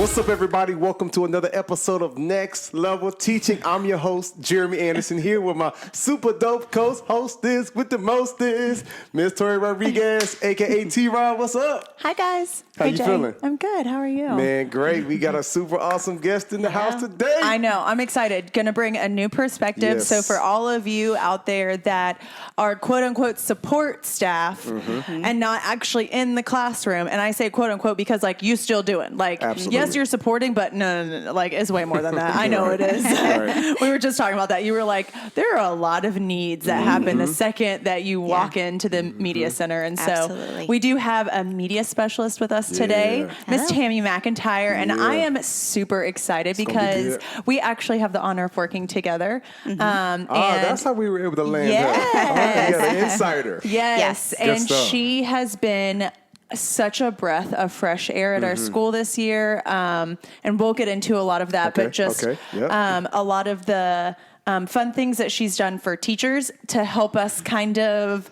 What's up, everybody? Welcome to another episode of Next Level Teaching. I'm your host, Jeremy Anderson, here with my super dope co-hostess with the mostest, Miss Tori Rodriguez, a.k.a. T-Rod. What's up? Hi, guys. How you feeling? I'm good. How are you? Man, great. We got a super awesome guest in the house today. I know. I'm excited. Going to bring a new perspective. Yes. So for all of you out there that are quote-unquote support staff and not actually in the classroom, and I say quote-unquote because, like, you still do it. Like, Absolutely. yes, you're supporting, but no. Like, it's way more than that. I know it is. Right. We were just talking about that. You were like, there are a lot of needs that happen the second that you walk into the media center. And so we do have a media specialist with us today, Miss Tammy McIntyre. And I am super excited because we actually have the honor of working together. And that's how we were able to land her. The insider. Yes. And she has been such a breath of fresh air at our school this year. And we'll get into a lot of that, but just a lot of the fun things that she's done for teachers to help us kind of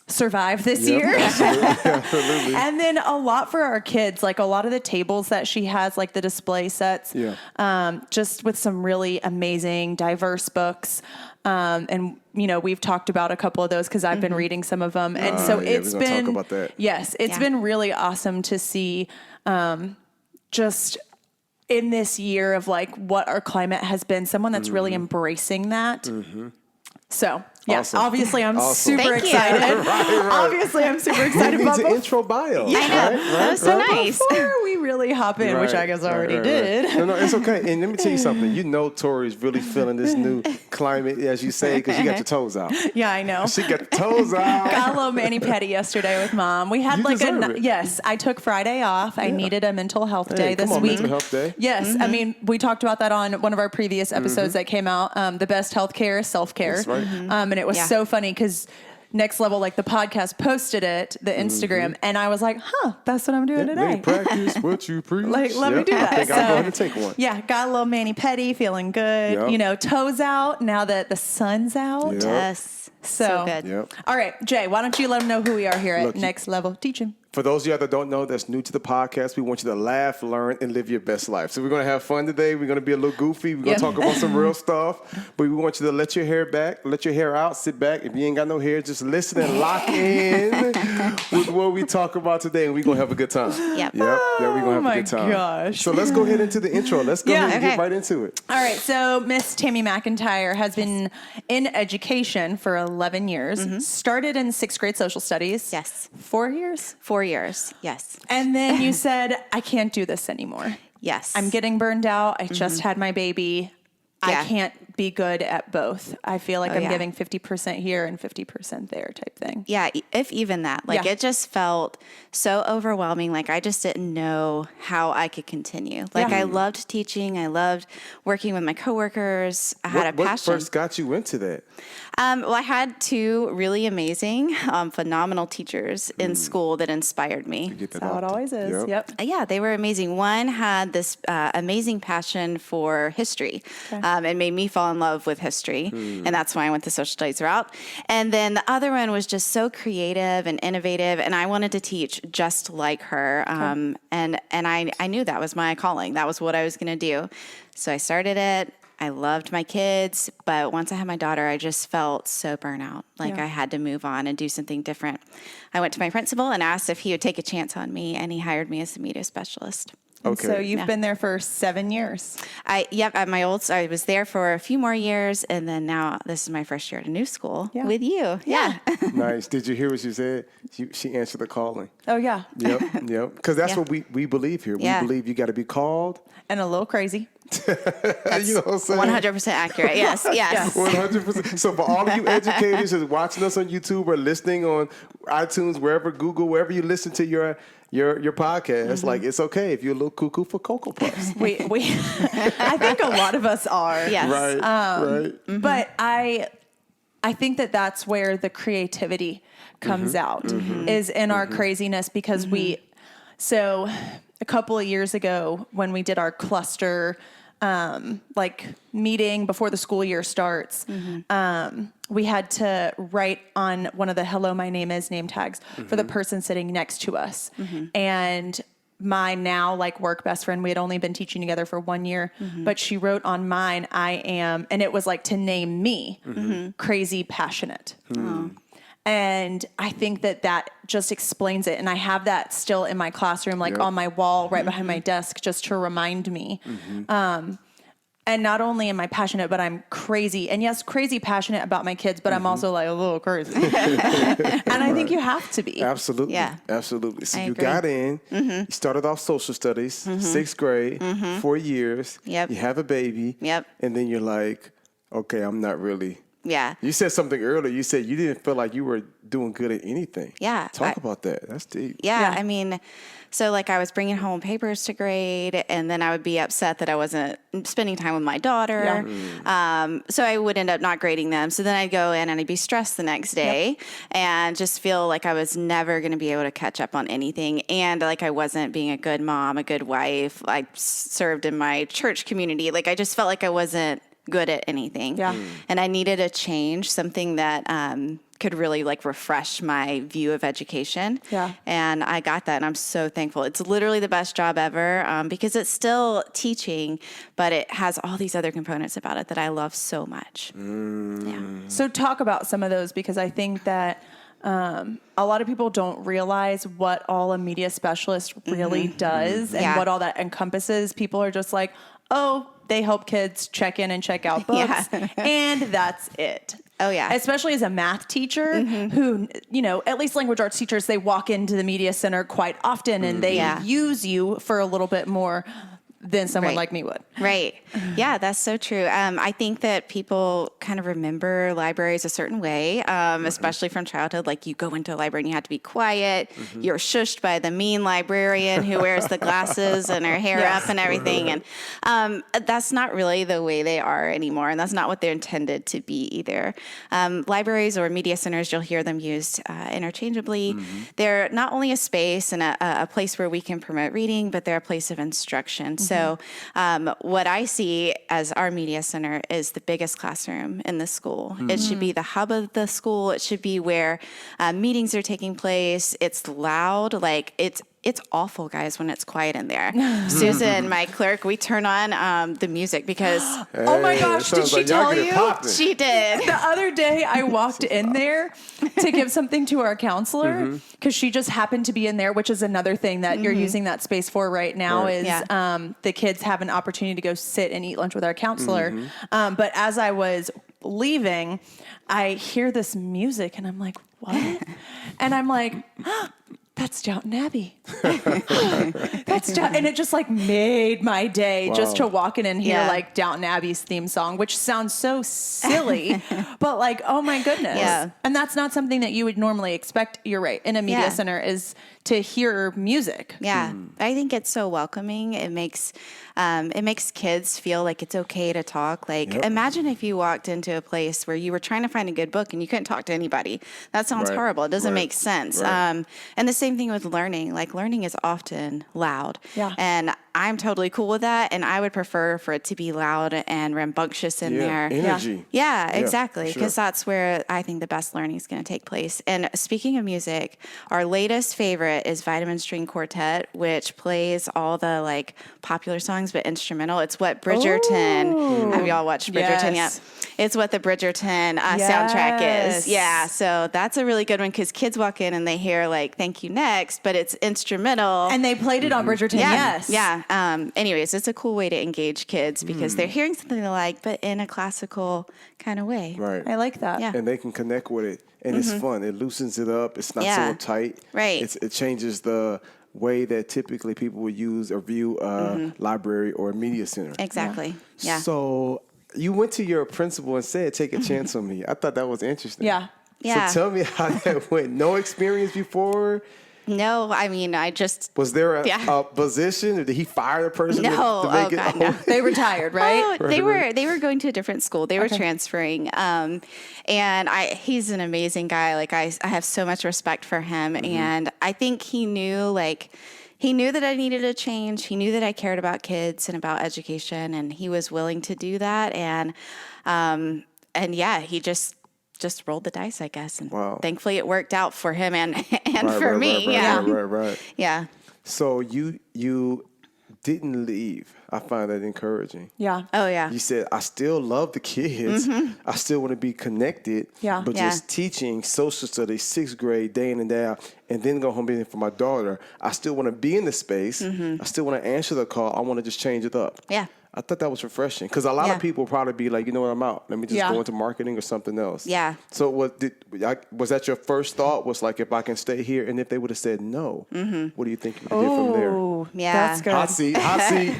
survive this year. Absolutely. And then a lot for our kids, like a lot of the tables that she has, like the display sets, just with some really amazing, diverse books. And, you know, we've talked about a couple of those because I've been reading some of them. And so it's been, talk about that. Yes, it's been really awesome to see just in this year of like what our climate has been, someone that's really embracing that. So, obviously I'm super excited. Right. Obviously I'm super excited about the intro bio. Yeah, I know. That was so nice. Before we really hop in, which I guess I already did. No, it's okay. And let me tell you something. You know Tori's really feeling this new climate, as you say, because you got your toes out. Yeah, I know. She got the toes out. Got a little mani-pedi yesterday with Mom. We had I took Friday off. I needed a mental health day this week. Mental health day. Yes. I mean, we talked about that on one of our previous episodes that came out. The best healthcare is self-care. That's right. And it was so funny because Next Level, like the podcast, posted it, the Instagram, and I was like, that's what I'm doing today. Practice what you preach. Like, let me do that. I think I'll go ahead and take one. Yeah, got a little mani-pedi, feeling good. You know, toes out now that the sun's out. Yes. So good. All right, Jay, why don't you let them know who we are here at Next Level Teaching? For those of you that don't know, that's new to the podcast, we want you to laugh, learn, and live your best life. So we're going to have fun today. We're going to be a little goofy. We're going to talk about some real stuff. But we want you to let your hair back, let your hair out, sit back. If you ain't got no hair, just listen and lock in with what we talk about today, and we're going to have a good time. Yep. We're going to have a good time. Oh, my gosh. So let's go ahead into the intro. Let's go ahead and get right into it. All right. So Miss Tammy McIntyre has been in education for 11 years. Started in 6th grade social studies. Yes. 4 years? 4 years. Yes. And then you said, I can't do this anymore. Yes. I'm getting burned out. I just had my baby. I can't be good at both. I feel like I'm giving 50% here and 50% there type thing. Yeah, if even that. Like it just felt so overwhelming. Like I just didn't know how I could continue. Like I loved teaching. I loved working with my coworkers. I had a passion. What first got you into that? Well, I had two really amazing, phenomenal teachers in school that inspired me. That's how it always is. Yep. Yeah, they were amazing. One had this amazing passion for history and made me fall in love with history. And that's why I went the social studies route. And then the other one was just so creative and innovative. And I wanted to teach just like her. And I knew that was my calling. That was what I was going to do. So I started it. I loved my kids, but once I had my daughter, I just felt so burnout. Like I had to move on and do something different. I went to my principal and asked if he would take a chance on me, and he hired me as the media specialist. Okay. So you've been there for 7 years. At my old, I was there for a few more years, and then now this is my first year at a new school with you. Yeah. Nice. Did you hear what she said? She answered the calling. Oh, yeah. Yep. Because that's what we believe here. We believe you got to be called. And a little crazy. You know what I'm saying? 100% accurate. Yes. 100%. So for all of you educators who's watching us on YouTube or listening on iTunes, wherever, Google, wherever you listen to your podcast, like it's okay if you're a little cuckoo for Cocoa Puffs. We I think a lot of us are. Yes. Right. But I think that's where the creativity comes out is in our craziness because so a couple of years ago when we did our cluster meeting before the school year starts, we had to write on one of the "Hello, my name is" name tags for the person sitting next to us. And my now like work best friend, we had only been teaching together for 1 year, but she wrote on mine, I am, and it was like to name me, crazy passionate. And I think that just explains it. And I have that still in my classroom, like on my wall, right behind my desk, just to remind me. And not only am I passionate, but I'm crazy. And yes, crazy passionate about my kids, but I'm also like a little crazy. And I think you have to be. Absolutely. Yeah. Absolutely. So I you agree. got in, you started off social studies, sixth grade, 4 years. Yep. You have a baby. Yep. And then you're like, okay, I'm not really. Yeah. You said something earlier. You said you didn't feel like you were doing good at anything. Yeah. Talk about that. That's deep. Yeah. I mean, so like I was bringing home papers to grade, and then I would be upset that I wasn't spending time with my daughter. So I would end up not grading them. So then I'd go in and I'd be stressed the next day and just feel like I was never going to be able to catch up on anything. And like I wasn't being a good mom, a good wife. I served in my church community. Like I just felt like I wasn't good at anything. And I needed a change, something that could really like refresh my view of education. And I got that, and I'm so thankful. It's literally the best job ever because it's still teaching, but it has all these other components about it that I love so much. So talk about some of those, because I think that a lot of people don't realize what all a media specialist really does and what all that encompasses. People are just like, oh, they help kids check in and check out books, and that's it. Oh, yeah. Especially as a math teacher who, at least language arts teachers, they walk into the media center quite often and they use you for a little bit more than someone like me would. Right. Yeah, that's so true. I think that people kind of remember libraries a certain way, especially from childhood. Like you go into a library and you have to be quiet. You're shushed by the mean librarian who wears the glasses and her hair up and everything. And that's not really the way they are anymore. And that's not what they're intended to be either. Libraries or media centers, you'll hear them used interchangeably. They're not only a space and a place where we can promote reading, but they're a place of instruction. So what I see as our media center is the biggest classroom in the school. It should be the hub of the school. It should be where meetings are taking place. It's loud. Like it's awful, guys, when it's quiet in there. Susan, my clerk, we turn on the music because... Oh my gosh, did she tell you? She did. The other day I walked in there to give something to our counselor because she just happened to be in there, which is another thing that you're using that space for right now is the kids have an opportunity to go sit and eat lunch with our counselor. But as I was leaving, I hear this music and I'm like, what? And I'm like... That's Downton Abbey. And it just like made my day just to walk in and hear like Downton Abbey's theme song, which sounds so silly, but like, oh my goodness. And that's not something that you would normally expect. You're right. In a media center is to hear music. I think it's so welcoming. It makes kids feel like it's okay to talk. Like imagine if you walked into a place where you were trying to find a good book and you couldn't talk to anybody. That sounds horrible. It doesn't make sense. And the same thing with learning. Like learning is often loud. And I'm totally cool with that. And I would prefer for it to be loud and rambunctious in there. Energy. Yeah, exactly. Because that's where I think the best learning is going to take place. And speaking of music, our latest favorite is Vitamin String Quartet, which plays all the like popular songs, but instrumental. It's what Bridgerton, have y'all watched Bridgerton yet? It's what the Bridgerton soundtrack is. Yeah. So that's a really good one because kids walk in and they hear like, thank you next, but it's instrumental. And they played it on Bridgerton. Yeah. Anyways, it's a cool way to engage kids because they're hearing something they like, but in a classical kind of way. Right. I like that. Yeah. And they can connect with it. And it's fun. It loosens it up. It's not so uptight. Right. It changes the way that typically people would use or view a library or a media center. Exactly. Yeah. So you went to your principal and said, take a chance on me. I thought that was interesting. Yeah. So tell me how that went. No experience before? No, I mean, I just... Was there a position, or did he fire the person? No, no. They retired, right? Oh, they were going to a different school. They were transferring. And he's an amazing guy. Like, I have so much respect for him. And I think he knew that I needed a change. He knew that I cared about kids and about education, and he was willing to do that. And he just rolled the dice, I guess. And thankfully it worked out for him and for me. Right. Yeah. So you didn't leave. I find that encouraging. Yeah. Oh, yeah. You said, I still love the kids. I still want to be connected. Yeah. But Yeah. just teaching social studies, 6th grade, day in and day out, and then go home being for my daughter. I still want to be in the space. I still want to answer the call. I want to just change it up. Yeah. I thought that was refreshing because a lot of people probably be like, you know what, I'm out. Let me just go into marketing or something else. Yeah. So was that your first thought? Was like, if I can stay here, and if they would have said no, what do you think you did from there? Oh, Yeah. that's good. Hot seat.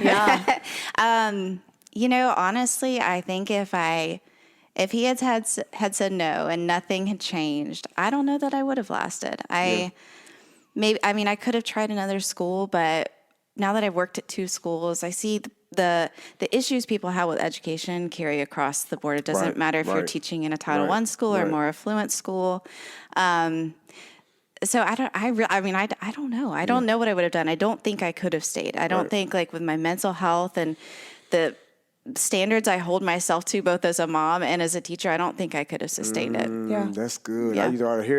Yeah. You know, honestly, I think if he had said no and nothing had changed, I don't know that I would have lasted. I could have tried another school, but now that I've worked at 2 schools, I see the issues people have with education carry across the board. It doesn't matter if you're teaching in a Title I school or a more affluent school. So I don't know. I don't know what I would have done. I don't think I could have stayed. I don't think, like, with my mental health and the standards I hold myself to, both as a mom and as a teacher, I don't think I could have sustained it. Yeah. That's good. Yeah.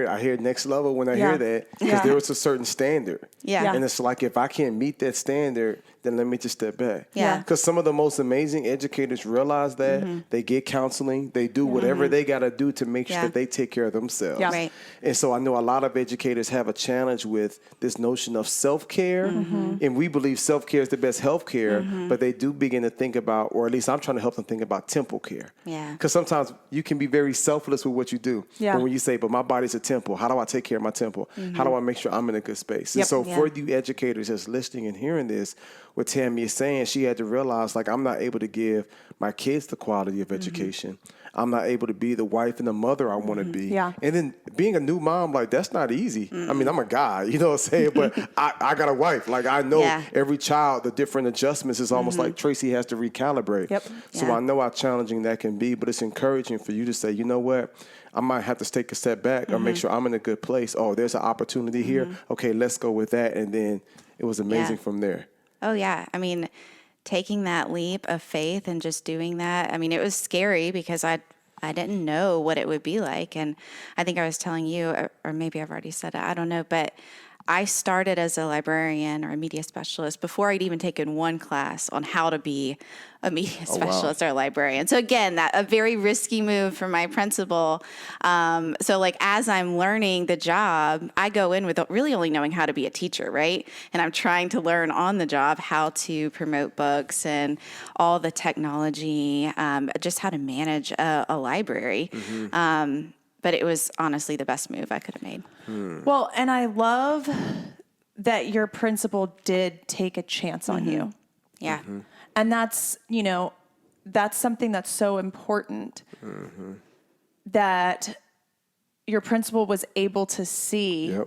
I hear next level when I hear that, because there was a certain standard. Yeah. And it's like, if I can't meet that standard, then let me just step back. Yeah. Because some of the most amazing educators realize that. They get counseling. They do whatever they got to do to make sure that they take care of themselves. Yeah. Right. And so I know a lot of educators have a challenge with this notion of self-care. And we believe self-care is the best health care, but they do begin to think about, or at least I'm trying to help them think about, temple care. Yeah. Because sometimes you can be very selfless with what you do. Yeah. But when you say, but my body's a temple, how do I take care of my temple? How do I make sure I'm in a good space? And so for you educators that's listening and hearing this, what Tammy is saying, she had to realize, like, I'm not able to give my kids the quality of education. I'm not able to be the wife and the mother I want to be. Yeah. And then being a new mom, like, that's not easy. I mean, I'm a guy, you know what I'm saying? But I got a wife. Like, I know every child, the different adjustments is almost like Tracy has to recalibrate. Yep. So I know how challenging that can be, but it's encouraging for you to say, you know what? I might have to take a step back or make sure I'm in a good place. Oh, there's an opportunity here. Okay, let's go with that. And then it was amazing from there. Oh, yeah. I mean, taking that leap of faith and just doing that, I mean, it was scary because I didn't know what it would be like. And I think I was telling you, or maybe I've already said it, I don't know, but I started as a librarian or a media specialist before I'd even taken one class on how to be a media specialist or a librarian. So again, that a very risky move for my principal. So like, as I'm learning the job, I go in with really only knowing how to be a teacher, right? And I'm trying to learn on the job how to promote books and all the technology, just how to manage a library. But it was honestly the best move I could have made. Well, and I love that your principal did take a chance on you. Yeah. And that's, that's something that's so important, that your principal was able to see,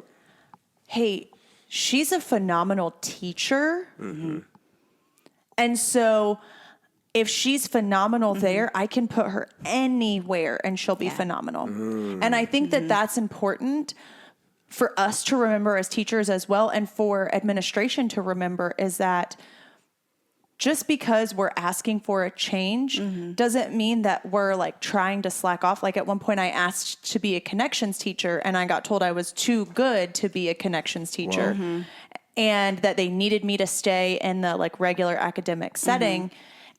hey, she's a phenomenal teacher. And so if she's phenomenal there, I can put her anywhere and she'll be phenomenal. And I think that that's important for us to remember as teachers as well, and for administration to remember, is that just because we're asking for a change doesn't mean that we're like trying to slack off. Like at one point I asked to be a connections teacher and I got told I was too good to be a connections teacher, and that they needed me to stay in the like regular academic setting.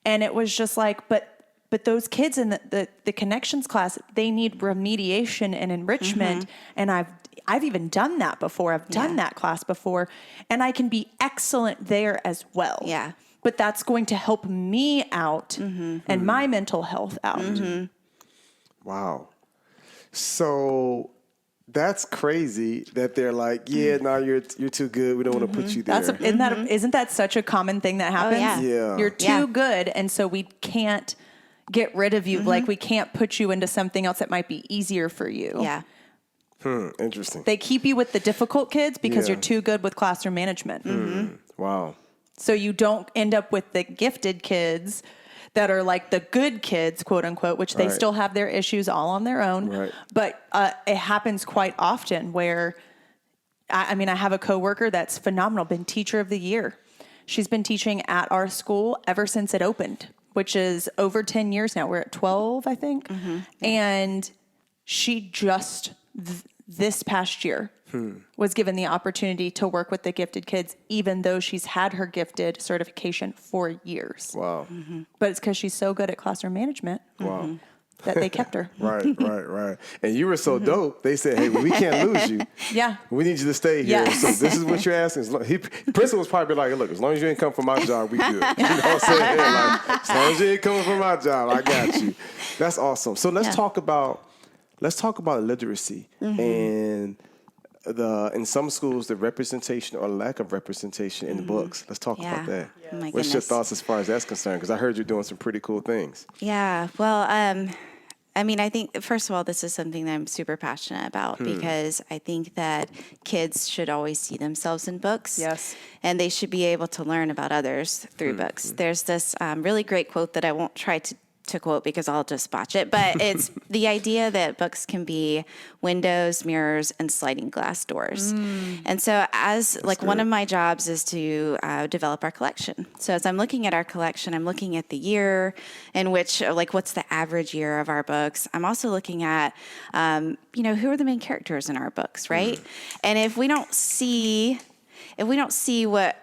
And it was just like, but those kids in the connections class, they need remediation and enrichment. And I've even done that before. I've done that class before, and I can be excellent there as well. Yeah. But that's going to help me out and my mental health out. Wow. So that's crazy that they're like, you're too good. We don't want to put you there. Isn't that such a common thing that happens? Yeah. You're too good, and so we can't get rid of you. Like we can't put you into something else that might be easier for you. Yeah. Interesting. They keep you with the difficult kids because you're too good with classroom management. Wow. So you don't end up with the gifted kids that are like the good kids, quote unquote, which they still have their issues all on their own. Right. But it happens quite often where, I have a coworker that's phenomenal, been teacher of the year. She's been teaching at our school ever since it opened, which is over 10 years now. We're at 12, I think. And she just this past year was given the opportunity to work with the gifted kids, even though she's had her gifted certification for years. Wow. But it's because she's so good at classroom management. Wow. That they kept her. Right. And you were so dope. They said, "Hey, we can't lose you. Yeah. We need you to stay here." Yes. So this is what you're asking. Principal was probably like, "Look, as long as you ain't come from my job, we good." You know what I'm saying? Like, as long as you ain't coming from my job, I got you. That's awesome. So let's talk about literacy and in some schools the representation or lack of representation in the books. Let's talk about that. Oh my What's your goodness. thoughts as far as that's concerned? Because I heard you're doing some pretty cool things. Yeah. Well, I mean, I think, first of all, this is something that I'm super passionate about because I think that kids should always see themselves in books. Yes. And they should be able to learn about others through books. There's this really great quote that I won't try to quote because I'll just botch it, but it's the idea that books can be windows, mirrors, and sliding glass doors. And so one of my jobs is to develop our collection. So as I'm looking at our collection, I'm looking at the year in which, what's the average year of our books. I'm also looking at, who are the main characters in our books, right? And if we don't see what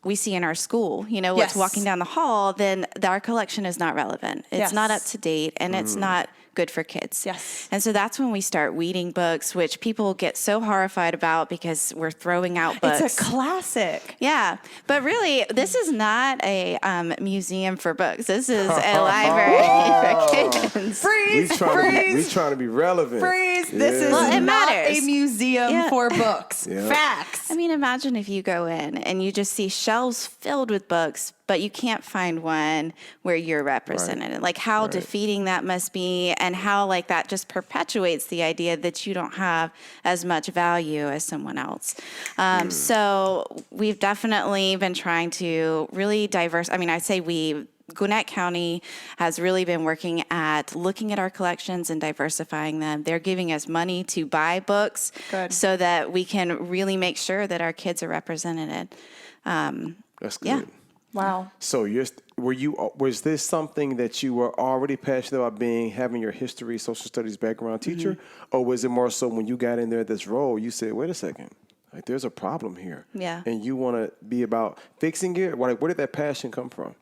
we see in our school, what's walking down the hall, then our collection is not relevant. It's not up to date, and it's not good for kids. Yes. And so that's when we start weeding books, which people get so horrified about because we're throwing out books. It's a classic. Yeah. But really, this is not a museum for books. This is a library for kids. Freeze! We trying to be relevant. Freeze! This is Well, it not matters. a museum for books. Yeah. Facts. I mean, imagine if you go in and you just see shelves filled with books, but you can't find one where you're represented. Right. Like how defeating that must be, and how that just perpetuates the idea that you don't have as much value as someone else. So we've definitely been trying to really I'd say Gwinnett County has really been working at looking at our collections and diversifying them. They're giving us money to buy books so that we can really make sure that our kids are represented. That's good. Yeah. Wow. So was this something that you were already passionate about having your history, social studies background teacher? Or was it more so when you got in there this role, you said, wait a second, there's a problem here. Yeah. And you want to be about fixing it? Where did that passion come from?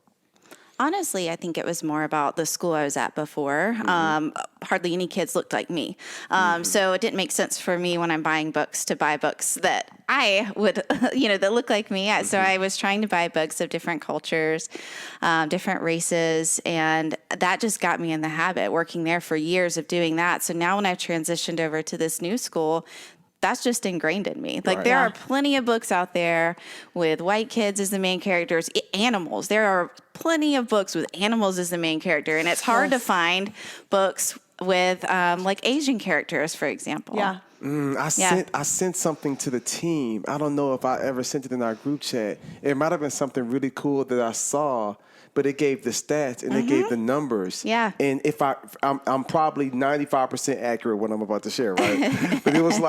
Honestly, I think it was more about the school I was at before. Hardly any kids looked like me. So it didn't make sense for me when I'm buying books to buy books that I would, that look like me. So I was trying to buy books of different cultures, different races. And that just got me in the habit, working there for years of doing that. So now when I've transitioned over to this new school, that's just ingrained in me. There are plenty of books out there with white kids as the main characters, animals. There are plenty of books with animals as the main character, and it's hard to find books with Asian characters, for example. Yeah. I sent something to the team. I don't know if I ever sent it in our group chat. It might have been something really cool that I saw, but it gave the stats and it gave the numbers. Yeah. And if I'm probably 95% accurate what I'm about to share, right? But it was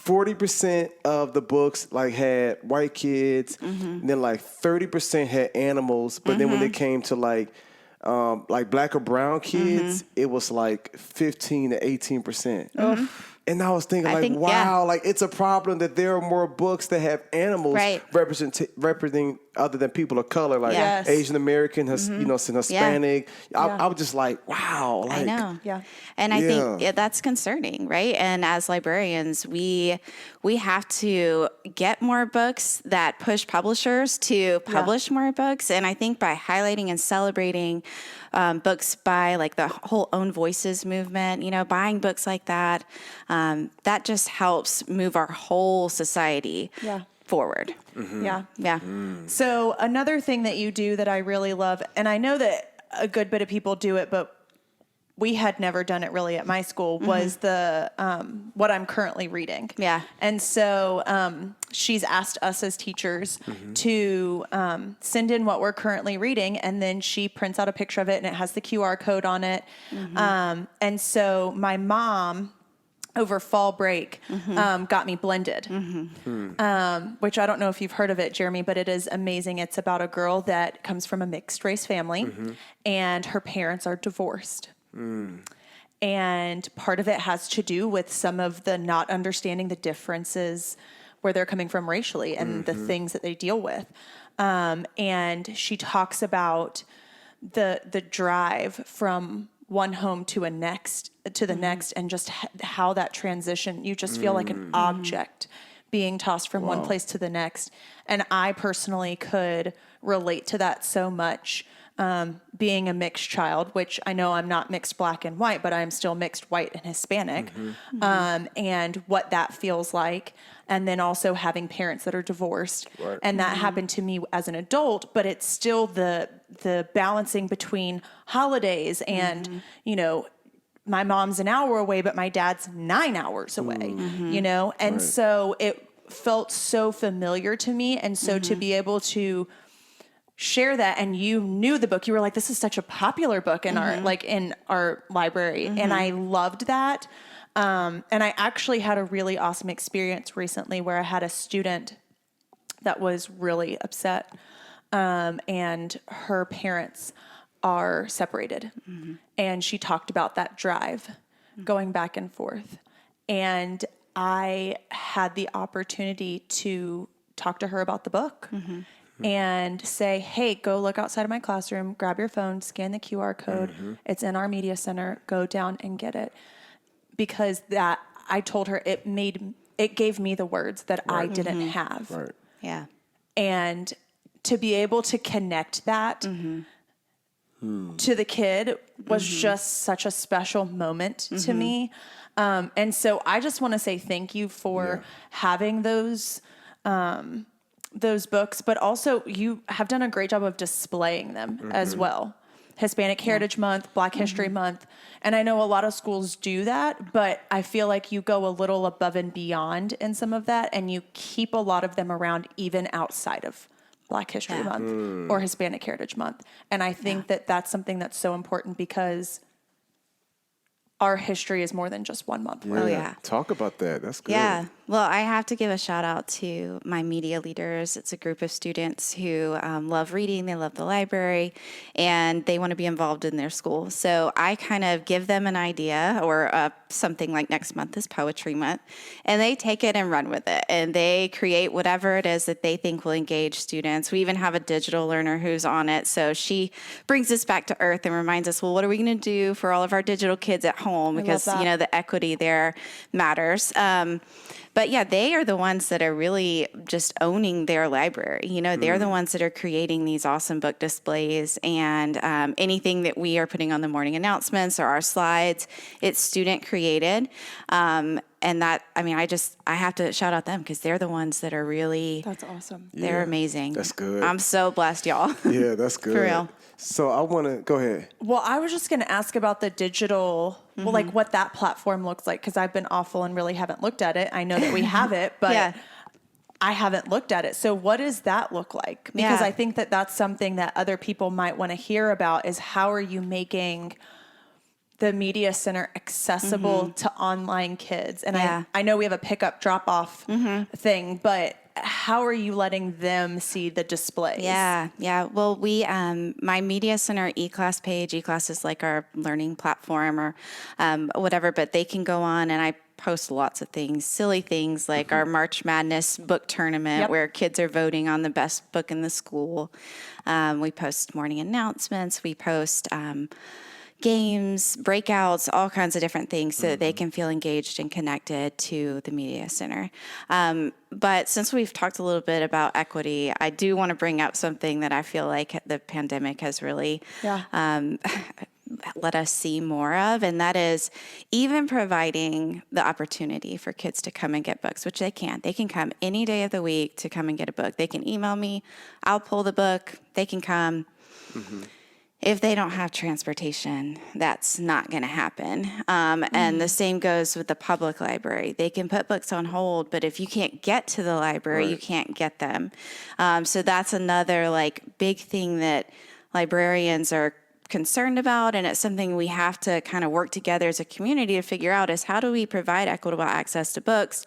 40% of the books had white kids, and then 30% had animals. But then when it came to black or brown kids, it was 15 to 18%. And I was thinking, wow, it's a problem that there are more books that have animals representing other than people of color, Asian American, Hispanic. I was just wow. I know. Yeah. And I think that's concerning, right? And as librarians, we have to get more books that push publishers to publish more books. And I think by highlighting and celebrating books by the whole Own Voices movement, buying books like that, that just helps move our whole society forward. Yeah. Yeah. So another thing that you do that I really love, and I know that a good bit of people do it, but we had never done it really at my school, was the what I'm currently reading. Yeah. And so she's asked us as teachers to send in what we're currently reading, and then she prints out a picture of it, and it has the QR code on it. And so my mom, over fall break, got me Blended, which I don't know if you've heard of it, Jeremy, but it is amazing. It's about a girl that comes from a mixed race family, and her parents are divorced. And part of it has to do with some of the not understanding the differences where they're coming from racially and the things that they deal with. And she talks about the drive from one home to the next, and just how that transition, you just feel like an object being tossed from one place to the next. And I personally could relate to that so much, being a mixed child, which I know I'm not mixed black and white, but I'm still mixed white and Hispanic, and what that feels like. And then also having parents that are divorced. Right. And that happened to me as an adult, but it's still the balancing between holidays and, you know, my mom's an hour away, but my dad's 9 hours away, you know? And so it felt so familiar to me. And so to be able to share that, and you knew the book, you were like, this is such a popular book in our library. And I loved that. And I actually had a really awesome experience recently where I had a student that was really upset, and her parents are separated. And she talked about that drive going back and forth. And I had the opportunity to talk to her about the book and say, hey, go look outside of my classroom, grab your phone, scan the QR code. It's in our media center. Go down and get it. Because that, I told her, it gave me the words that I didn't have. Right. Yeah. And to be able to connect that to the kid was just such a special moment to me. And so I just want to say thank you for having those books, but also you have done a great job of displaying them as well. Hispanic Heritage Month, Black History Month. And I know a lot of schools do that, but I feel like you go a little above and beyond in some of that, and you keep a lot of them around even outside of Black History Month or Hispanic Heritage Month. And I think that that's something that's so important because our history is more than just one month. Oh, yeah. Talk about that. That's good. Yeah. Well, I have to give a shout out to my media leaders. It's a group of students who love reading. They love the library, and they want to be involved in their school. So I kind of give them an idea, or something like next month is Poetry Month, and they take it and run with it. And they create whatever it is that they think will engage students. We even have a digital learner who's on it. So she brings us back to earth and reminds us, well, what are we going to do for all of our digital kids at home? Because, you know, the equity there matters. But yeah, they are the ones that are really just owning their library. You know, they're the ones that are creating these awesome book displays, and anything that we are putting on the morning announcements or our slides, it's student created. And that, I mean, I have to shout out them because they're the ones that are really, That's awesome. They're amazing. That's good. I'm so blessed, y'all. Yeah, that's good. For real. So I want to, go ahead. Well, I was just going to ask about the digital, well, like what that platform looks like, because I've been awful and really haven't looked at it. I know that we have it, but I haven't looked at it. So what does that look like? Because I think that that's something that other people might want to hear about, is how are you making the media center accessible to online kids? And I know we have a pickup drop off thing, but how are you letting them see the displays? Yeah. Well, we, my Media Center eClass page, eClass is like our learning platform or whatever, but they can go on, and I post lots of things, silly things like our March Madness book tournament where kids are voting on the best book in the school. We post morning announcements. We post games, breakouts, all kinds of different things so that they can feel engaged and connected to the Media Center. But since we've talked a little bit about equity, I do want to bring up something that I feel like the pandemic has really let us see more of, and that is even providing the opportunity for kids to come and get books, which they can. They can come any day of the week to come and get a book. They can email me. I'll pull the book. They can come. If they don't have transportation, that's not going to happen. And the same goes with the public library. They can put books on hold, but if you can't get to the library, you can't get them. So that's another big thing that librarians are concerned about, and it's something we have to kind of work together as a community to figure out, is how do we provide equitable access to books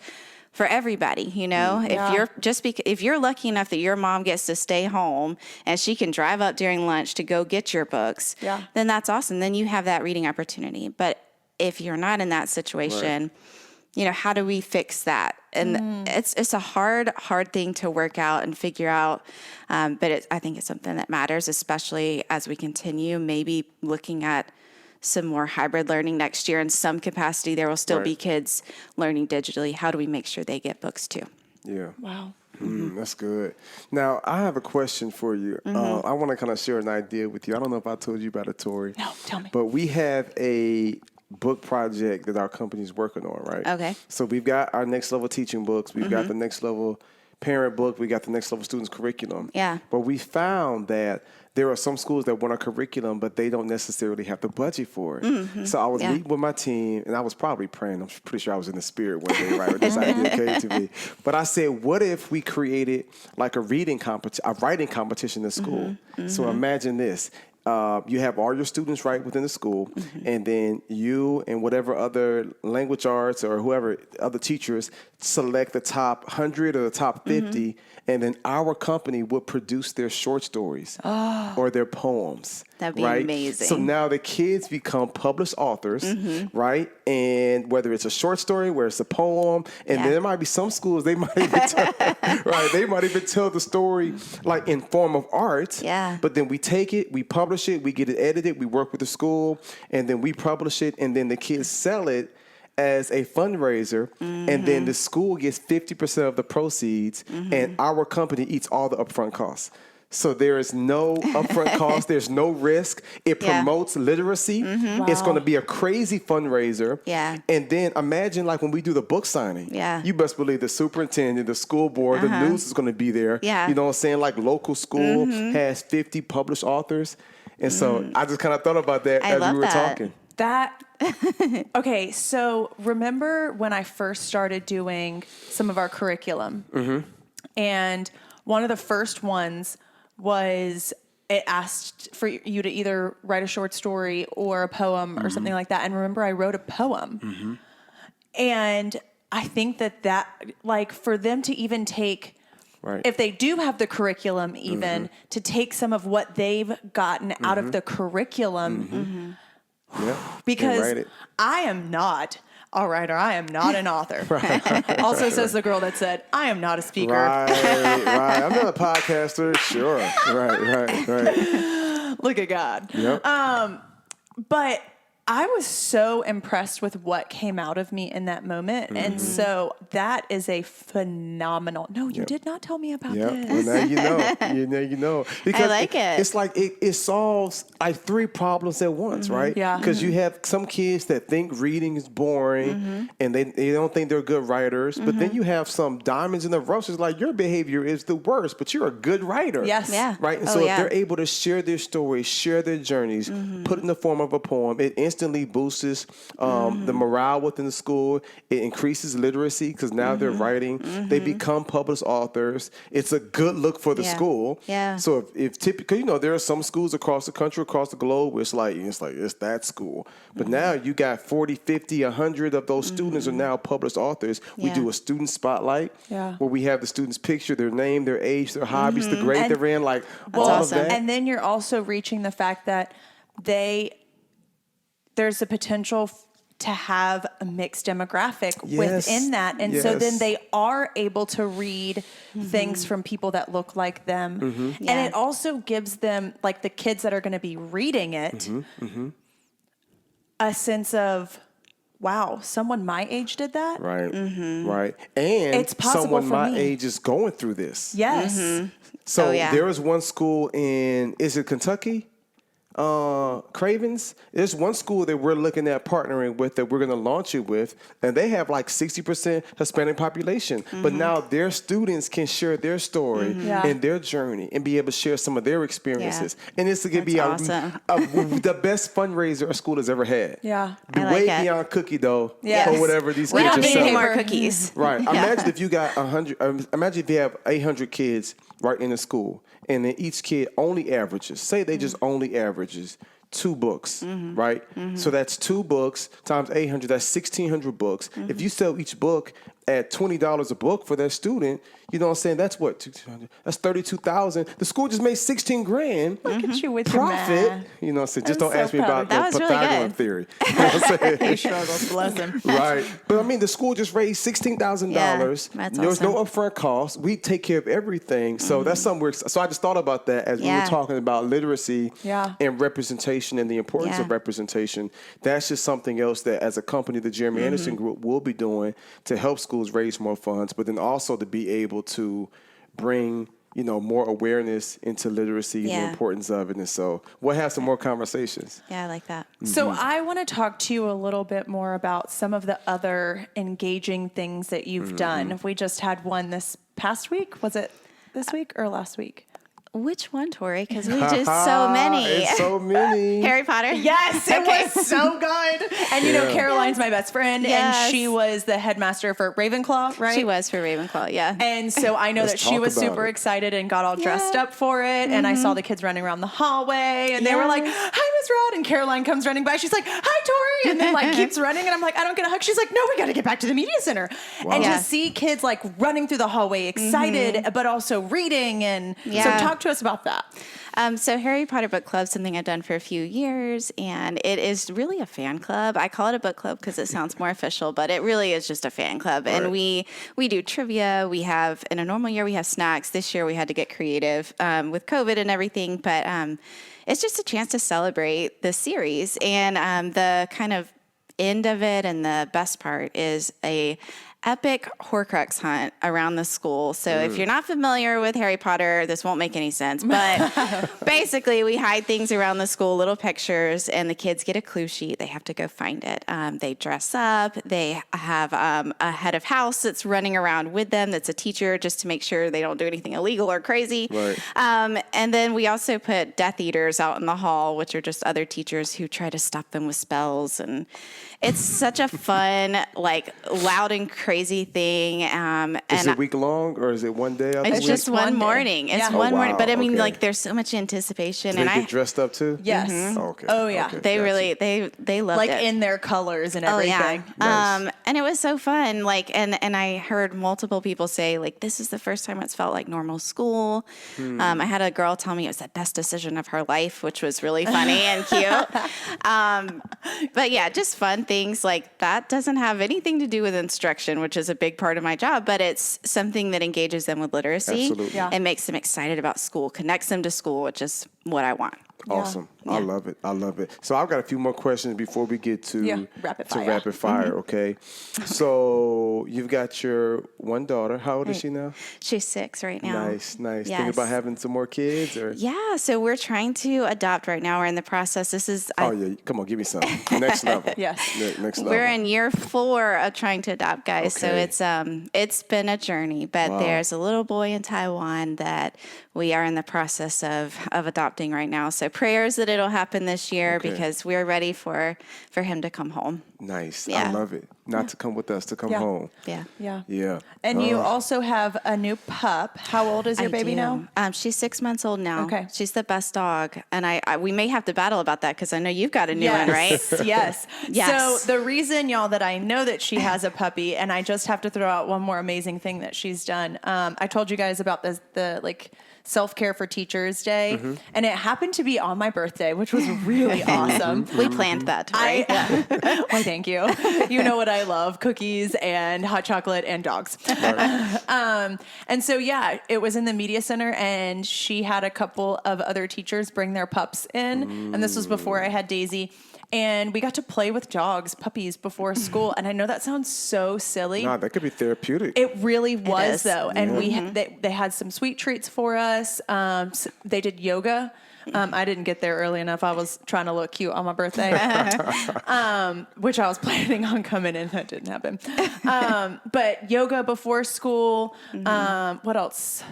for everybody, you know? If you're lucky enough that your mom gets to stay home and she can drive up during lunch to go get your books, then that's awesome. Then you have that reading opportunity. But if you're not in that situation, how do we fix that? And it's a hard thing to work out and figure out. But I think it's something that matters, especially as we continue maybe looking at some more hybrid learning next year in some capacity. There will still be kids learning digitally. How do we make sure they get books too? Yeah. Wow. That's good. Now, I have a question for you. I want to kind of share an idea with you. I don't know if I told you about it, Tori. No, tell me. But we have a book project that our company is working on, right? Okay. So we've got our next level teaching books. We've got the next level parent book. We got the next level students curriculum. Yeah. But we found that there are some schools that want a curriculum, but they don't necessarily have the budget for it. So I was meeting with my team, and I was probably praying. I'm pretty sure I was in the spirit one day, right, when this idea came to me. But I said, what if we created like a writing competition in school? So imagine this. You have all your students right within the school, and then you and whatever other language arts or whoever other teachers select the top 100 or the top 50, and then our company would produce their short stories or their poems. That'd be right? amazing. So now the kids become published authors, right? And whether it's a short story, where it's a poem, and there might be some schools they might even they might even tell the story like in form of art. Yeah. But then we take it, we publish it, we get it edited, we work with the school, and then we publish it, and then the kids sell it as a fundraiser, and then the school gets 50% of the proceeds, and our company eats all the upfront costs. So there is no upfront cost. There's no risk. It promotes literacy. It's going to be a crazy fundraiser. Yeah. And then imagine like when we do the book signing. Yeah. You best believe the superintendent, the school board, the news is going to be there. Yeah. You know what I'm saying? Like local school has 50 published authors. And so I just kind of thought about that as we were talking. Okay, so remember when I first started doing some of our curriculum, and one of the first ones was it asked for you to either write a short story or a poem or something like that. And remember, I wrote a poem, and I think that like for them to even take. Right. If they do have the curriculum, even to take some of what they've gotten out of the curriculum, because I am not a writer. I am not an author. Also says the girl that said, I am not a speaker. Right. I'm not a podcaster. Sure. Right. Look at God. Yep. But I was so impressed with what came out of me in that moment. And so that is a phenomenal. No, you did not tell me about this. Well, now you know. You know. Because I like it. It's like it solves like 3 problems at once, right? Yeah. Because you have some kids that think reading is boring and they don't think they're good writers. But then you have some diamonds in the rough. It's like your behavior is the worst, but you're a good writer. Yes. Yeah. Right? And so if they're able to share their stories, share their journeys, put it in the form of a poem, it instantly boosts the morale within the school. It increases literacy because now they're writing. They become published authors. It's a good look for the school. Yeah. So if typically, there are some schools across the country, across the globe, where it's that school. But now you got 40, 50, 100 of those students are now published authors. We do a student spotlight where we have the students' picture, their name, their age, their hobbies, the grade they're in, like all of that. And then you're also reaching the fact that there's a potential to have a mixed demographic within that. And so then they are able to read things from people that look like them. And it also gives them, like the kids that are going to be reading it, a sense of, wow, someone my age did that? Right. Right. And it's possible someone for my me. age is going through this. Yes. So there was one school is it Kentucky? Cravens. There's one school that we're looking at partnering with that we're going to launch it with, and they have like 60% Hispanic population. But now their students can share their story and their journey and be able to share some of their experiences. And it's going to be the best fundraiser a school has ever had. Yeah. Way beyond cookie dough or whatever these we kids don't are need selling. any more cookies. Right. Imagine if you got 100. Imagine if you have 800 kids right in the school, and then each kid only averages. Say they just only averages 2 books, right? So that's 2 books times 800. That's 1,600 books. If you sell each book at $20 a book for that student, you know what I'm saying? That's what? That's $32,000. The school just made $16,000. Look at you with profit. your math. You know what I'm saying? Just I'm don't ask so me proud about of the that. That was really Pythagorean good. theory. You know what I'm saying? He struggles, bless him. Right. But I mean, the school just raised $16,000. Yeah, that's There was no awesome. upfront cost. We take care of everything. So that's something so I just thought about that as we were talking about literacy and representation and the importance of representation. That's just something else that as a company, the Jeremy Anderson Group will be doing to help schools raise more funds, but then also to be able to bring more awareness into literacy and the importance of it. And so we'll have some more conversations. Yeah, I like that. So I want to talk to you a little bit more about some of the other engaging things that you've done. We just had one this past week. Was it this week or last week? Which one, Tori? Because we did so many. It's so many. Harry Potter? Yes, it was so good. And Caroline's my best friend, Yes. and she was the headmaster for Ravenclaw, right? She was for Ravenclaw, yeah. And so I know that she was super excited and got all dressed up for it. And I saw the kids running around the hallway, and they were like, "Hi, Miss Rod." And Caroline comes running by. She's like, "Hi, Tori," and then keeps running. And I'm like, "I don't get a hug." She's like, "No, we got to get back to the media center." Wow. And to see kids running through the hallway, excited, but also reading. And so talk to us about that. So Harry Potter Book Club is something I've done for a few years, and it is really a fan club. I call it a book club because it sounds more official, but it really is just a fan club. Right. And we do trivia. We have, in a normal year, we have snacks. This year we had to get creative with COVID and everything, but it's just a chance to celebrate the series. And the kind of end of it and the best part is a epic Horcrux hunt around the school. So if you're not familiar with Harry Potter, this won't make any sense. But basically, we hide things around the school, little pictures, and the kids get a clue sheet. They have to go find it. They dress up. They have a head of house that's running around with them that's a teacher just to make sure they don't do anything illegal or crazy. Right. And then we also put Death Eaters out in the hall, which are just other teachers who try to stop them with spells. And it's such a fun, loud and crazy thing. Is it week long or is it one day? It's just one morning. It's one morning. But I mean, there's so much anticipation. So they get dressed up too? Yes. Oh, okay. Oh, yeah. Okay. They really, they loved it. In their colors and everything. Nice. And it was so fun. And I heard multiple people say, this is the first time it's felt like normal school. I had a girl tell me it was the best decision of her life, which was really funny and cute. But yeah, just fun things like that doesn't have anything to do with instruction, which is a big part of my job, but it's something that engages them with literacy and makes them excited about school, connects them to school, which is what I want. Awesome. I love it. I love it. So I've got a few more questions before we get to rapid fire. Okay. So you've got your one daughter. How old is she now? She's 6 right now. Nice. Yes. Thinking about having some more kids or? Yeah. So we're trying to adopt right now. We're in the process. This is. Come on, give me some. Next level. Yes. Next level. We're in year 4 of trying to adopt, guys. Okay. So it's been a journey, but there's a little boy in Taiwan that we are in the process of adopting right now. So prayers that it'll happen this year because we're ready for him to come home. Nice. Yeah. I love it. Not to come with us, to come home. Yeah. Yeah. And you also have a new pup. How old is your baby now? She's 6 months old now. Okay. She's the best dog. And we may have to battle about that because I know you've got a new one, right? Yes. Yes. So the reason, y'all, that I know that she has a puppy, and I just have to throw out one more amazing thing that she's done. I told you guys about the Self-Care for Teachers Day, and it happened to be on my birthday, which was really awesome. We planned that, right? Why, thank you. You know what I love, cookies and hot chocolate and dogs. And so, it was in the media center, and she had a couple of other teachers bring their pups in, and this was before I had Daisy. And we got to play with puppies before school. And I know that sounds so silly. No, that could be therapeutic. It really was, though. And they had some sweet treats for us. They did yoga. I didn't get there early enough. I was trying to look cute on my birthday, which I was planning on coming in. That didn't happen. But yoga before school. What else?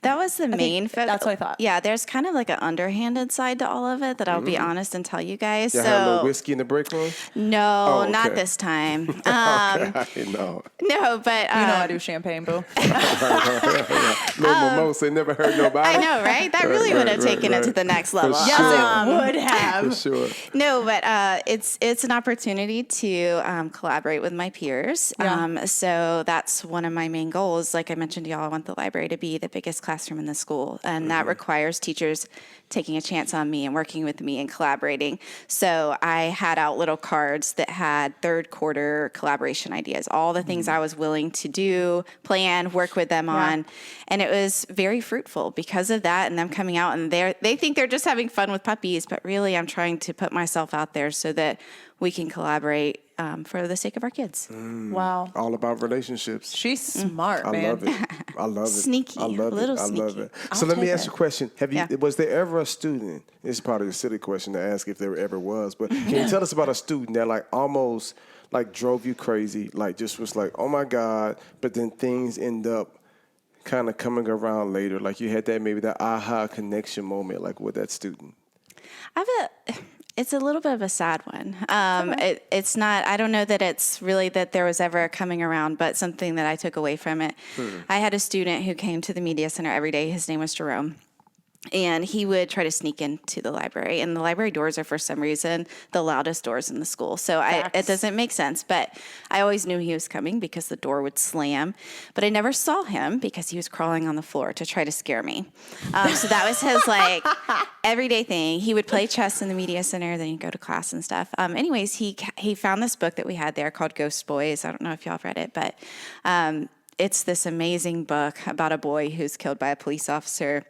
That was the main focus. That's what I thought. Yeah, there's kind of like an underhanded side to all of it that I'll be honest and tell you guys. Y'all had a little whiskey in the break room? No, not this time. No, but I do champagne, boo. little mimosa, never hurt nobody. I know, right? That really would have taken it to the next level. Yes, it would have. For sure. No, but it's an opportunity to collaborate with my peers. Yeah. So that's one of my main goals. Like I mentioned to y'all, I want the library to be the biggest classroom in the school, and that requires teachers taking a chance on me and working with me and collaborating. So I had out little cards that had third quarter collaboration ideas, all the things I was willing to do, plan, work with them on. And it was very fruitful because of that and them coming out, and they think they're just having fun with puppies, but really I'm trying to put myself out there so that we can collaborate for the sake of our kids. Wow. All about relationships. She's smart, I man. love it. I love it. Sneaky. I love A little it. I love sneaky. it. So let me take ask you a question. Was there ever a student, it's probably a silly question to ask if there ever was, but can you tell us about a student that like almost like drove you crazy, like just was like, oh my God, but then things end up kind of coming around later. Like you had that aha connection moment, like with that student. It's a little bit of a sad one. It's not, I don't know that it's really that there was ever a coming around, but something that I took away from it. I had a student who came to the media center every day. His name was Jerome. And he would try to sneak into the library. And the library doors are, for some reason, the loudest doors in the school. So it doesn't make sense. But I always knew he was coming because the door would slam. But I never saw him because he was crawling on the floor to try to scare me. So that was his, like, everyday thing. He would play chess in the media center, then he'd go to class and stuff. Anyways, he found this book that we had there called Ghost Boys. I don't know if y'all have read it, but it's this amazing book about a boy who's killed by a police officer.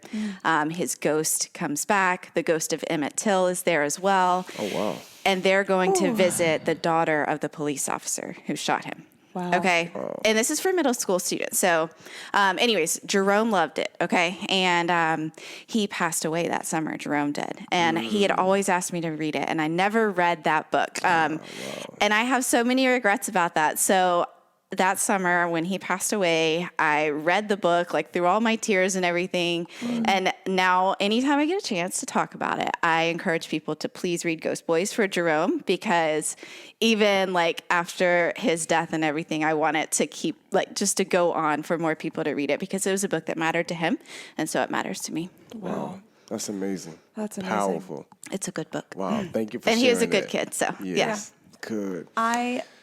His ghost comes back. The ghost of Emmett Till is there as well. Oh, wow. And they're going to visit the daughter of the police officer who shot him. Wow. Okay. Wow. And this is for middle school students. So anyways, Jerome loved it. Okay. And he passed away that summer. Jerome did. And he had always asked me to read it. And I never read that book. And I have so many regrets about that. So that summer when he passed away, I read the book, like through all my tears and everything. And now anytime I get a chance to talk about it, I encourage people to please read Ghost Boys for Jerome, because even like after his death and everything, I want it to keep like just to go on for more people to read it, because it was a book that mattered to him. And so it matters to me. Wow. That's amazing. That's amazing. Powerful. It's a good book. Wow. Thank you for and sharing he was a good that. kid. So Yes. Good.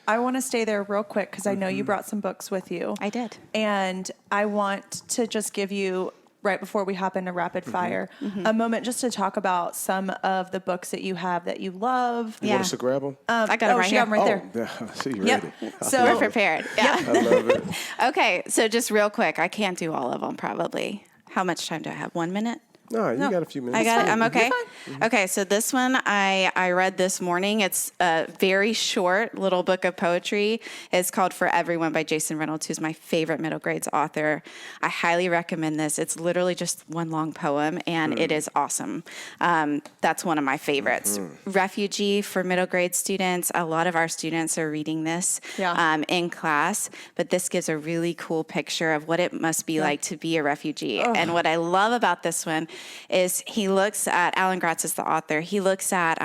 I want to stay there real quick because I know you brought some books with you. I did. And I want to just give you, right before we hop into rapid fire, a moment just to talk about some of the books that you have that you love. You want us to grab them? I got it right she here. got 'em right there. So you're Yep. ready. So We're prepared. Yeah. I love it. Okay, so just real quick, I can't do all of them probably. How much time do I have? 1 minute? No, you got a few minutes. I got it. I'm okay. Mm-hmm. Okay, so this one I read this morning. It's a very short little book of poetry. It's called For Everyone by Jason Reynolds, who's my favorite middle grades author. I highly recommend this. It's literally just one long poem, and it is awesome. That's one of my favorites. Refugee for middle grade students. A lot of our students are reading this in class, but this gives a really cool picture of what it must be like to be a refugee. And what I love about this one is he looks at, Alan Gratz is the author, he looks at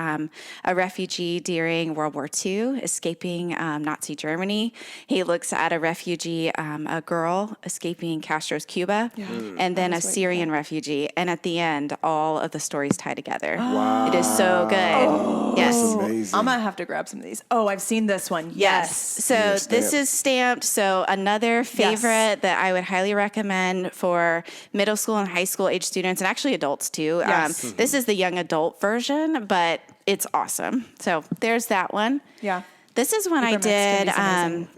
a refugee during World War II escaping Nazi Germany. He looks at a refugee, a girl escaping Castro's Cuba, and then a Syrian refugee. And at the end, all of the stories tie together. Wow. It is so good. Yes. That's amazing. I'm going to have to grab some of these. Oh, I've seen this one. Yes. So this is stamped. So another favorite that I would highly recommend for middle school and high school age students, and actually adults too. Yes. This is the young adult version, but it's awesome. So there's that one. Yeah. This is one I Paper Mix did. is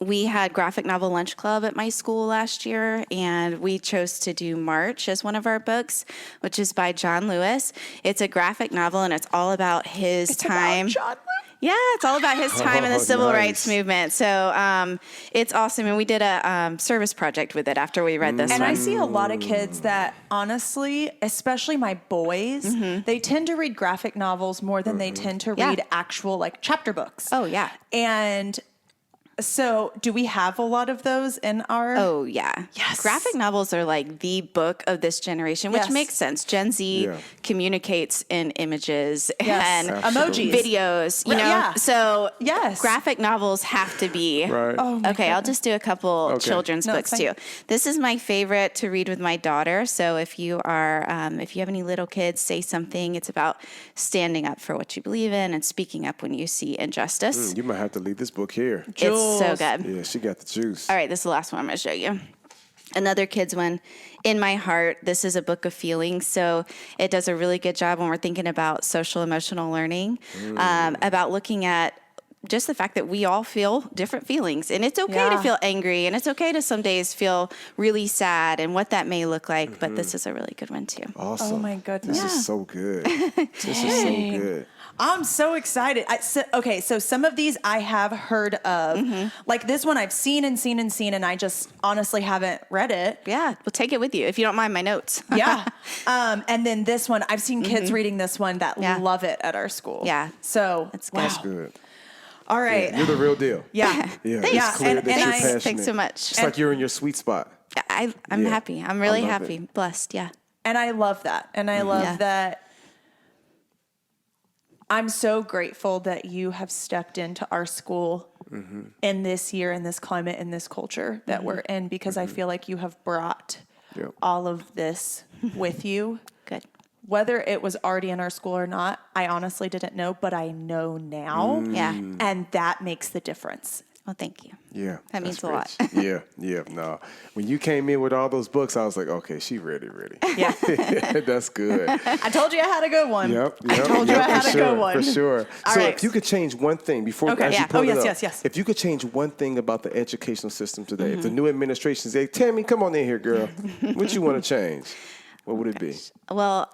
We had Graphic Novel Lunch Club at my school last year, and we chose to do March as one of our books, which is by John Lewis. It's a graphic novel, and it's all about his time. About John Lewis. Yeah, it's all about his time in the civil rights movement. So it's awesome. And we did a service project with it after we read this And one. I see a lot of kids that honestly, especially my boys, they tend to read graphic novels more than they tend to read actual like chapter books. Oh, yeah. And So do we have a lot of those in our... Oh, yeah. Yes. Graphic novels are like the book of this generation, which makes sense. Gen Z communicates in images and emojis. Videos, you know? Yeah. So yes. graphic novels have to be. Right. Oh, okay, goodness. I'll just do a couple children's books too. This is my favorite to read with my daughter. So if you have any little kids, say something. It's about standing up for what you believe in and speaking up when you see injustice. You might have to leave this book here. It's so good. Yeah, she got the juice. All right, this is the last one I'm going to show you. Another kids one, In My Heart. This is a book of feelings. So it does a really good job when we're thinking about social emotional learning, about looking at just the fact that we all feel different feelings. And it's okay to feel angry. And it's okay to some days feel really sad and what that may look like. But this is a really good one too. Awesome. Oh, my goodness. This is so good. This is so good. I'm so excited. So some of these I have heard of. Like this one I've seen, and I just honestly haven't read it. Yeah, well, take it with you if you don't mind my notes. Yeah. And then this one, I've seen kids reading this one that love it at our school. Yeah. So That's good. That's good. All right. Yeah, you're the real deal. Yeah. Yeah, Thanks. it's clear that you're passionate. Thanks so much. It's like you're in your sweet spot. I'm happy. I'm really love happy. it. Blessed. Yeah. And I love that. And I love that. I'm so grateful that you have stepped into our school in this year, in this climate, in this culture that we're in, because I feel like you have brought all of this with you. Good. Whether it was already in our school or not, I honestly didn't know, but I know now. Yeah. And that makes the difference. Well, thank you. Yeah. That means a lot. Yeah. No. When you came in with all those books, I was like, okay, she ready. Yeah. That's good. I told you I had a good one. Yep. I told you I had a good one. For sure. All So right. if you could change one thing before Okay. as you pull it up, Yes. if you could change one thing about the educational system today, if the new administration say, Tammy, come on in here, girl. What you want to change? What would it be? Well,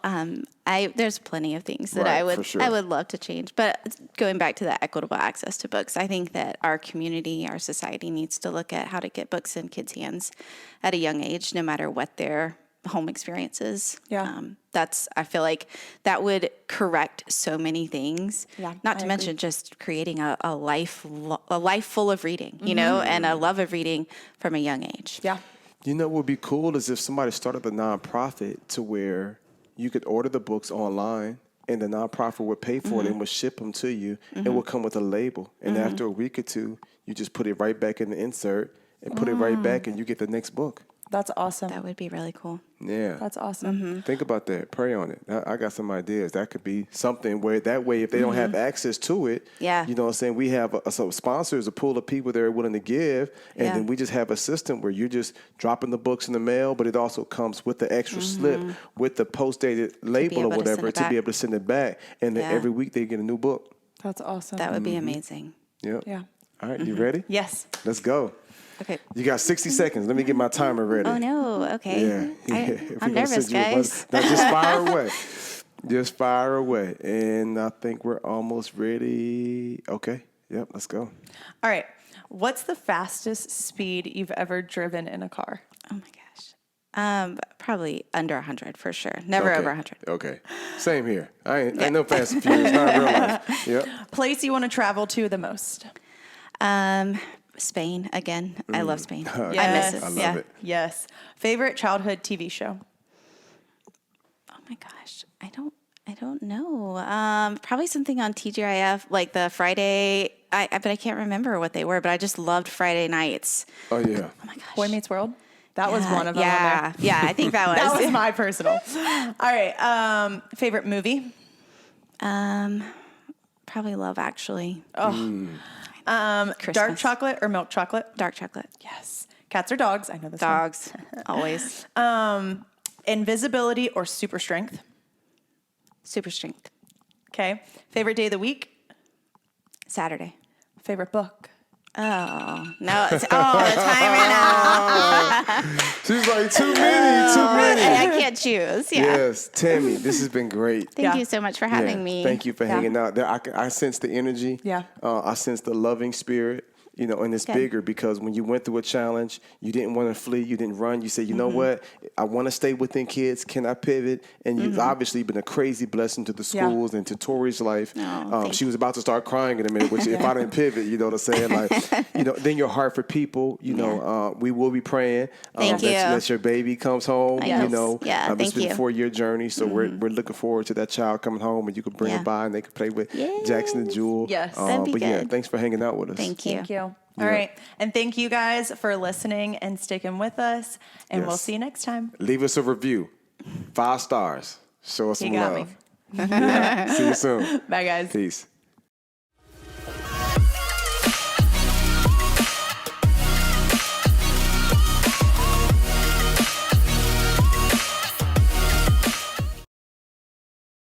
there's plenty of things that I would love to change. But going back to that equitable access to books, I think that our community, our society needs to look at how to get books in kids' hands at a young age, no matter what their home experience is. Yeah. I feel like that would correct so many things. Yeah, Not to mention just creating a life full of reading, you know, and a love of reading from a young age. Yeah. You know what would be cool is if somebody started a nonprofit to where you could order the books online and the nonprofit would pay for it and would ship them to you. It would come with a label. And after a week or two, you just put it right back in the insert and put it right back and you get the next book. That's awesome. That would be really cool. Yeah. That's awesome. Think about that. Pray on it. I got some ideas. That could be something where that way, if they don't have access to it, you know what I'm saying? We have some sponsors, a pool of people that are willing to give. And then we just have a system where you're just dropping the books in the mail, but it also comes with the extra slip with the post-dated label or whatever to be able to send it back. And then every week they get a new book. That's awesome. That would be amazing. Yep. Yeah. All right. You ready? Yes. Let's go. Okay. You got 60 seconds. Let me get my timer ready. Oh, no. Okay. I'm nervous, guys. Now just fire away. Just fire away. And I think we're almost ready. Okay. Yep. Let's go. All right. What's the fastest speed you've ever driven in a car? Oh, my gosh. Probably under 100 for sure. Never over 100. Okay. Same here. I ain't no Fast and Furious. Not in real life. Yep. Place you want to travel to the most? Spain again. I love Spain. Yes. I miss it. I love it. Yes. Favorite childhood TV show? Oh my gosh. I don't know. Probably something on TGIF, like the Friday. But I can't remember what they were. But I just loved Friday nights. Oh yeah. Oh my gosh. Boy Meets World? That was one of them. Yeah. Yeah. I think that was. That was my personal. All right. Favorite movie? Probably Love Actually. Oh. Dark chocolate or milk chocolate? Dark chocolate. Yes. Cats or dogs? I know this Dogs. Always. Invisibility or super strength? Super strength. Okay. Favorite day of the week? Saturday. Favorite book? Oh, no. The time ran out. She's like, too many. I can't choose. Yeah. Yes. Tammy, this has been great. Thank you so much for having me. Thank you for hanging out. I sense the energy. Yeah. I sense the loving spirit. and it's bigger because when you went through a challenge, you didn't want to flee, you didn't run. You said, you know what, I want to stay within kids. Can I pivot? And you've obviously been a crazy blessing to the schools and to Tori's life. She was about to start crying in a minute, which if I didn't pivot, you know what I'm saying? Like, then your heart for people, we will be praying that your baby comes home, it's been a 4-year journey. So we're looking forward to that child coming home and you can bring her by and they can play with Jackson and Jewel. Yes. That'd be good. Thanks for hanging out with us. Thank you. All right. And thank you guys for listening and sticking with us. And we'll see you next time. Leave us a review. 5 stars. Show us some love. Me. See you soon. Bye, guys. Peace.